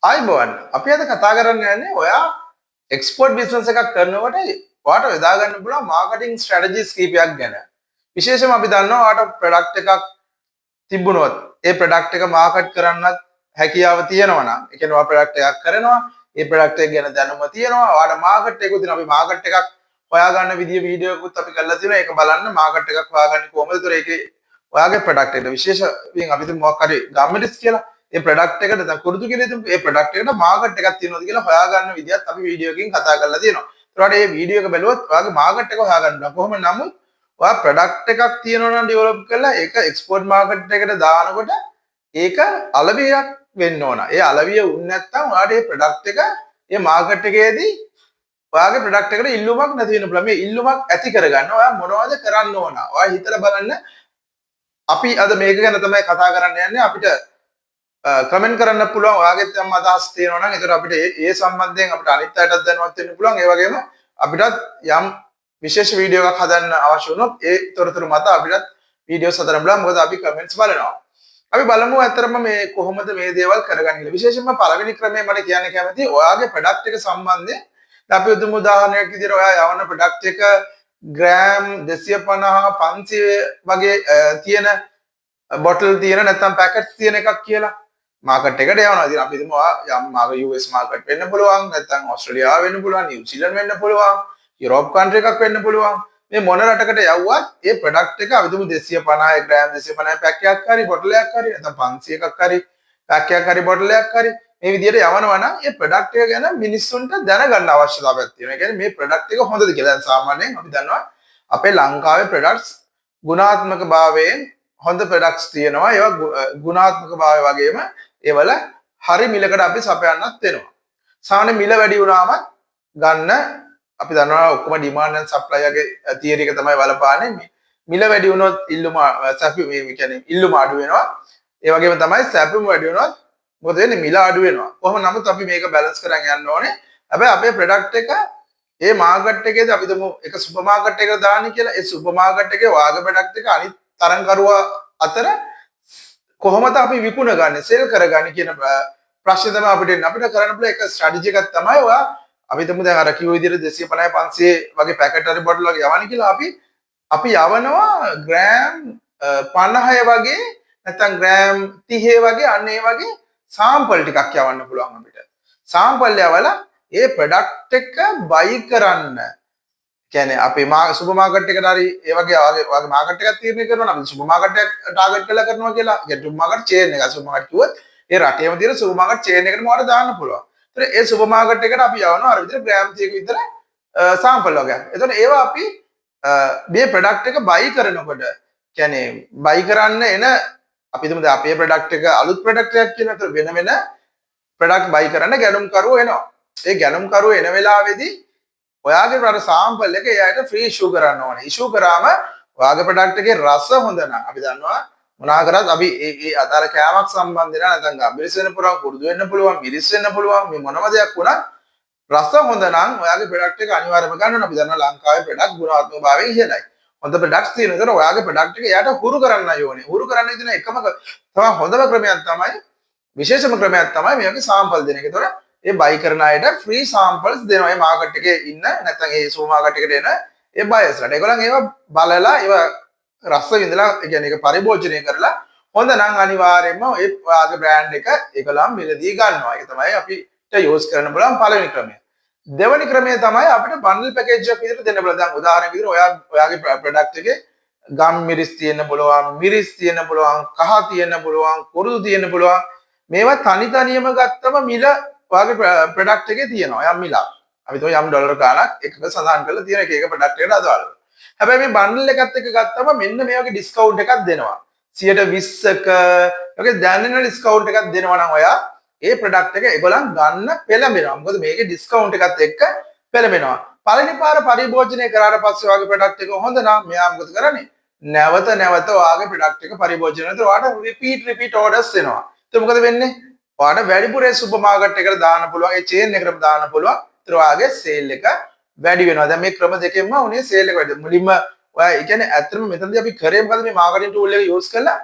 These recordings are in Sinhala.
ආයිබෝවන් අපි අද කතා කරන්න යන්නේ ඔයා එක්ස්පෝර්ට් බිස්නස් එකක් කරනකොට ඔයාට යොදා ගන්න පුළුවන් මාකටිං ස්ට්‍රැටජිස් කීපයක් ගැන. විශේෂයෙන්ම අපි දන්නවා ඔයාට ප්‍රොඩක්ට් එකක් තිබුණොත් ඒ ප්‍රොඩක්ට් එක මාකට් කරන්නත් හැකියාව තියෙනවා නම් ඒ කියන්නේ ඔයා ප්‍රොඩක්ට් එකක් කරනවා ඒ ප්‍රොඩක්ට් එක ගැන දැනුම තියෙනවා ඔයාට මාකට් එකකුත් තියෙනවා අපි මාකට් එකක් හොයාගන්න විදිය වීඩියෝකුත් අපි කරලා තියෙනවා ඒක බලන්න මාකට් එකක් හොයාගන්නේ කොහොමද? ඒතර ඒකේ ඔයාගේ ප්‍රොඩක්ට් එකට විශේෂයෙන් අපි තුමු මොකක් හරි ගම්මැටිස් කියලා ඒ ප්‍රොඩක්ට් එකට දැන් කුරුදු කියලා හිතමු ඒ ප්‍රොඩක්ට් එකට මාකට් එකක් තියෙනවද කියලා හොයාගන්න විදියත් අපි වීඩියෝ එකකින් කතා කරලා තියෙනවා. ඒතරට මේ වීඩියෝ එක බැලුවොත් ඔයාගේ මාකට් එක හොයාගන්න බෑ. කොහොම නමුත් ඔයා ප්‍රොඩක්ට් එකක් තියෙනවා නම් ඩෙවලොප් කරලා ඒක එක්ස්පෝර්ට් මාකට් එකට දානකොට ඒක අලවියක් වෙන්න ඕන. ඒ අලවිය වුනේ නැත්නම් ඔයාට මේ ප්‍රොඩක්ට් එක මේ මාකට් එකේදී ඔයාගේ ප්‍රොඩක්ට් එකට ඉල්ලුමක් නැති වෙන ප්‍රම මේ ඉල්ලුමක් ඇති කරගන්න ඔයා මොනවද කරන්න ඕන? ඔයා හිතලා බලන්න. අපි අද මේක ගැන තමයි කතා කරන්න යන්නේ. අපිට කමෙන්ට් කරන්න පුළුවන් ඔයාගෙත් යම් අදහස් තියෙනවා නම් ඒතර අපිට ඒ සම්බන්ධයෙන් අපිට අනිත් අයටත් දැනුවත් වෙන්න පුළුවන්. ඒ වගේම අපිටත් යම් විශේෂ වීඩියෝ එකක් හදන්න අවශ්‍ය වුණොත් ඒ තොරතුරු මත අපිටත් වීඩියෝස් හදන්න බලමු. මොකද අපි කමෙන්ට්ස් බලනවා. අපි බලමු ඇත්තටම මේ කොහොමද මේ දේවල් කරගන්නේ කියලා. විශේෂයෙන්ම පළවෙනි ක්‍රමය මම කියන්න කැමතියි ඔයාගේ ප්‍රොඩක්ට් එක සම්බන්ධයෙන්. අපි උතුම් උදාහරණයක් විදිහට ඔයා යවන ප්‍රොඩක්ට් එක ග්‍රෑම් 250 500 වගේ තියෙන බොටල් තියෙන නැත්නම් පැකට්ස් තියෙන එකක් කියලා මාකට් එකට යවනවා. ඉතින් අපි හිතමු යම් මාක US මාකට් වෙන්න පුළුවන්, නැත්නම් ඕස්ට්‍රේලියාව වෙන්න පුළුවන්, නිව්සීලන්ත වෙන්න පුළුවන්, යුරෝප් කන්ට්‍රි එකක් වෙන්න පුළුවන්. මේ මොන රටකට යවුවත් ඒ ප්‍රොඩක්ට් එක අපි හිතමු 250 ග්‍රෑම් 250 පැක් එකක් හරි බොටලයක් හරි නැත්නම් 500 එකක් හරි පැක් එකක් හරි බොටලයක් හරි මේ විදිහට යවනවා නම් ඒ ප්‍රොඩක්ට් එක ගැන මිනිස්සුන්ට දැනගන්න අවශ්‍යතාවයක් තියෙනවා. ඒ කියන්නේ මේ ප්‍රොඩක්ට් එක හොඳද කියලා. දැන් සාමාන්‍යයෙන් අපි දන්නවා අපේ ලංකාවේ ප්‍රොඩක්ට්ස් ගුණාත්මක භාවයෙන් හොඳ ප්‍රොඩක්ට්ස් තියෙනවා. ඒවා ගුණාත්මක භාවය වගේම ඒවල හරි මිලකට අපි සපයන්නත් වෙනවා. සාමාන්‍ය මිල වැඩි වුණාම ගන්න අපි දන්නවා ඔක්කොම ඩිමාන්ඩ් ඇන්ඩ් සප්ලයි වගේ තියරි එක තමයි බලපාන්නේ. මිල වැඩි වුණොත් ඉල්ලුම සැපි මේ කියන්නේ ඉල්ලුම අඩු වෙනවා. ඒ වගේම තමයි සැපිම වැඩි වුණොත් මොකද වෙන්නේ? මිල අඩු වෙනවා. කොහොම නමුත් අපි මේක බැලන්ස් කරන් යන්න ඕනේ. හැබැයි අපේ ප්‍රොඩක්ට් එක ඒ මාකට් එකේදී අපි තුමු එක සුපර් මාකට් එකකට දාන්න කියලා. ඒ සුපර් මාකට් එකේ වාගේ ප්‍රොඩක්ට් එක අනිත් තරංකරුවා අතර කොහොමද අපි විකුණ ගන්න සෙල් කරගන්නේ කියන ප්‍රශ්නේ තමයි අපිට එන්නේ. අපිට කරන්න පුළුවන් එක ස්ට්‍රැටජි එකක් තමයි ඔයා අපි හිතමු දැන් අර කිව්ව විදිහට 250 500 වගේ පැකට් හරි බොටල් වගේ යවන්නේ කියලා අපි යවනවා ග්‍රෑම් 50 වගේ නැත්නම් ග්‍රෑම් 30 වගේ අන්න ඒ වගේ සාම්පල් ටිකක් යවන්න පුළුවන් අපිට. සාම්පල් යවලා ඒ ප්‍රොඩක්ට් එක බයි කරන්න. කියන්නේ අපි සුපර් මාකට් එකට හරි ඒ වගේ මාකට් එකක් තීරණය කරනවා නම් අපි සුපර් මාකට් එක ටාගට් කරලා කරනවා කියලා. ඒ සුපර් මාකට් චේන් එක සුපර් මාකට් කිව්වොත් ඒ රටේම තියෙන සුපර් මාකට් චේන් එකට මොකටද දාන්න පුළුවන්. ඒතර ඒ සුපර් මාකට් එකට අපි යවනවා අර විදිහට ග්‍රෑම් 30ක විතර සාම්පල් වගේක්. එතකොට ඒවා අපි මේ ප්‍රොඩක්ට් එක බයි කරනකොට කියන්නේ බයි කරන්න එන අපි හිතමු දැන් අපේ ප්‍රොඩක්ට් එක අලුත් ප්‍රොඩක්ට් එකක් කියලා. ඒතර වෙන වෙන ප්‍රොඩක්ට් බයි කරන්න ගැනුම්කරුවෝ එනවා. ඒ ගැනුම්කරුවෝ එන වෙලාවේදී ඔයාගේ අර සාම්පල් එක එයාට ෆ්‍රී ඉෂුව කරන්න ඕනේ. ඉෂුව කරාම ඔයාගේ ප්‍රොඩක්ට් එකේ රස හොඳ නම් අපි දන්නවා මොනවා කරත් අපි ඒ අදාළ කෑමක් සම්බන්ධ වෙලා නැත්නම් ගම්බිරිස් වෙන්න පුළුවන්, කුරුදු වෙන්න පුළුවන්, මිරිස් වෙන්න පුළුවන් මේ මොනම දෙයක් වුණත් රස හොඳ නම් ඔයාගේ ප්‍රොඩක්ට් එක අනිවාර්යයෙන්ම ගන්න ඕනේ. අපි දන්නවා ලංකාවේ ප්‍රොඩක්ට් ගුණාත්මක භාවය ඉහළයි. හොඳ ප්‍රොඩක්ට්ස් තියෙන විතර ඔයාගේ ප්‍රොඩක්ට් එක එයාට හුරු කරන්නයි ඕනේ. හුරු කරන්න ඉතින් එකම තමයි හොඳම ක්‍රමයක් තමයි විශේෂම ක්‍රමයක් තමයි මේ වගේ සාම්පල් දෙන එක. ඒතොර ඒ බයි කරන අයට ෆ්‍රී සාම්පල්ස් දෙනවා. මේ මාකට් එකේ ඉන්න නැත්නම් ඒ සුපර් මාකට් එකට එන ඒ බයර්ස්ලාට. ඒගොල්ලන් ඒවා බලලා ඒවා රස විඳලා ඒ කියන්නේ ඒක පරිභෝජනය කරලා හොඳ නම් අනිවාර්යයෙන්ම ඒ ඔයාගේ බ්‍රෑන්ඩ් එක ඒගොල්ලන් මිලදී ගන්නවා. ඒක තමයි අපිට යූස් කරන්න බලන්න පළවෙනි ක්‍රමය. දෙවෙනි ක්‍රමය තමයි අපිට බන්ඩල් පැකේජ් එකක් විදිහට දෙන්න බලන්න. දැන් උදාහරණයක් විදිහට ඔයාගේ ප්‍රොඩක්ට් එකේ ගම් මිරිස් තියෙන්න පුළුවන්, මිරිස් තියෙන්න පුළුවන්, කහ තියෙන්න පුළුවන්, කුරුදු තියෙන්න පුළුවන්. මේවා තනියම ගත්තම මිල ඔයාගේ ප්‍රොඩක්ට් එකේ තියෙනවා යම් මිලක්. අපි හිතමු යම් ඩොලර් ගාණක් එකක සඳහන් කරලා තියෙන එක ප්‍රොඩක්ට් එකට අදාළව. හැබැයි මේ බන්ඩල් එකත් එක්ක ගත්තම මෙන්න මේ වගේ ඩිස්කවුන්ට් එකක් දෙනවා. 120ක වගේ දැනෙන ඩිස්කවුන්ට් එකක් දෙනවා නම් ඔයා ඒ ප්‍රොඩක්ට් එක ඒගොල්ලන් ගන්න පෙළඹෙනවා. මොකද මේකේ ඩිස්කවුන්ට් එකත් එක්ක පෙළඹෙනවා. පළවෙනි පාර පරිභෝජනය කරාට පස්සේ ඔයාගේ ප්‍රොඩක්ට් එක හොඳ නම් මෙයා මොකද කරන්නේ? නැවත ඔයාගේ ප්‍රොඩක්ට් එක පරිභෝජනය කරලා ඔයාට රිපීට් ඕඩර්ස් එනවා. එතකොට මොකද වෙන්නේ? ඔයාට වැඩිපුර සුපර් මාකට් එකට දාන්න පුළුවන්. ඒ චේන් එකකට දාන්න පුළුවන්. ඒතර ඔයාගේ සේල් එක වැඩි වෙනවා. දැන් මේ ක්‍රම දෙකෙන්ම උනේ සේල් එක වැඩි. මුලින්ම ඔයා ඒ කියන්නේ ඇත්තටම මෙතනදී අපි කරේ මොකද මේ මාකටිං ටූල් එක යූස් කරලා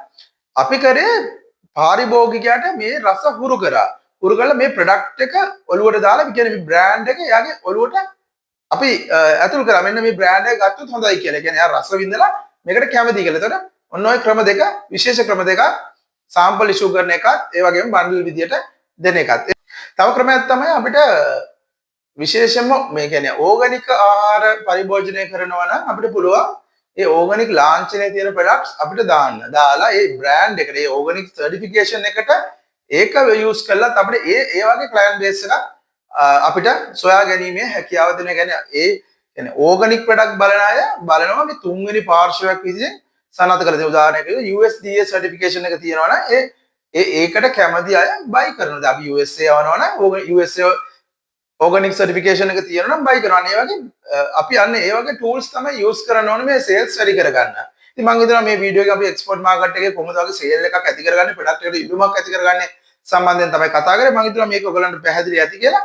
අපි කරේ පාරිභෝගිකයාට මේ රස හුරු කරා. හුරු කරලා මේ ප්‍රොඩක්ට් එක ඔලුවට දාලා කියන්නේ මේ බ්‍රෑන්ඩ් එක එයාගේ ඔලුවට අපි ඇතුල් කරා මෙන්න මේ බ්‍රෑන්ඩ් එක ගත්තොත් හොඳයි කියලා. කියන්නේ එයා රස විඳලා මේකට කැමති කියලා. එතකොට ඔන්න ඔය ක්‍රම දෙක විශේෂ ක්‍රම දෙකක් සාම්පල් ඉෂු කරන එකත් ඒ වගේම බන්ඩල් විදියට දෙන එකත්. තව ක්‍රමයක් තමයි අපිට විශේෂයෙන්ම මේ කියන්නේ ඕගනික් ආහාර පරිභෝජනය කරනවා නම් අපිට පුළුවන් ඒ ඕගනික් ලාංඡනයේ තියෙන ප්‍රොඩක්ට්ස් අපිට දාන්න. දාලා ඒ බ්‍රෑන්ඩ් එකට ඒ ඕගනික් සර්ටිෆිකේෂන් එකට ඒක යූස් කළාත් අපිට ඒ වගේ ක්ලයන්ට් බේස් එකක් අපිට සොයා ගැනීමේ හැකියාව දෙන. කියන්නේ ඒ කියන්නේ ඕගනික් ප්‍රොඩක්ට් බලන අය බලනවා මේ තුන්වෙනි පාර්ශවයක් විදිහට සනාථ කරලා දෙන උදාහරණයකට USDA සර්ටිෆිකේෂන් එක තියෙනවා නම් ඒකට කැමති අය බයි කරනවා. අපි USA යවනවා නම් USA ඕගනික් සර්ටිෆිකේෂන් එක තියෙනවා නම් බයි කරනවා. ඒ වගේ අපි අන්නේ ඒ වගේ ටූල්ස් තමයි යූස් කරන්න ඕනේ මේ සේල්ස් වැඩි කරගන්න. ඉතින් මම හිතනවා මේ වීඩියෝ එක අපි එක්ස්පෝර්ට් මාකට් එකේ කොහොමද වගේ සේල් එකක් ඇති කරගන්නේ, ප්‍රොඩක්ට් එකට ඉල්ලුමක් ඇති කරගන්නේ සම්බන්ධයෙන් තමයි කතා කරේ. මම හිතනවා මේක ඔයගලන්ට පැහැදිලි ඇති කියලා.